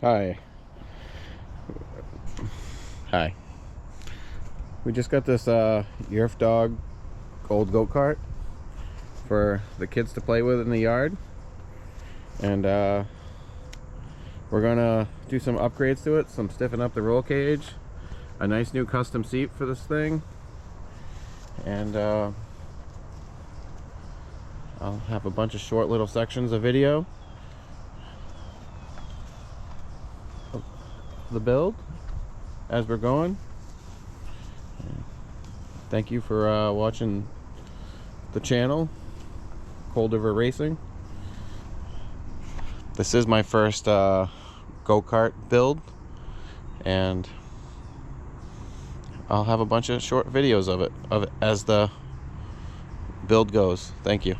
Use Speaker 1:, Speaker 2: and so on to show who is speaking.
Speaker 1: Hi. Hi. We just got this Yerf dog old goat cart for the kids to play with in the yard, and we're gonna do some upgrades to it, some stiffen up the roll cage, a nice new custom seat for this thing, and I'll have a bunch of short little sections of video of the build as we're going. Thank you for watching the channel, Cold River Racing. This is my first go-kart build, and I'll have a bunch of short videos of it as the build goes. Thank you.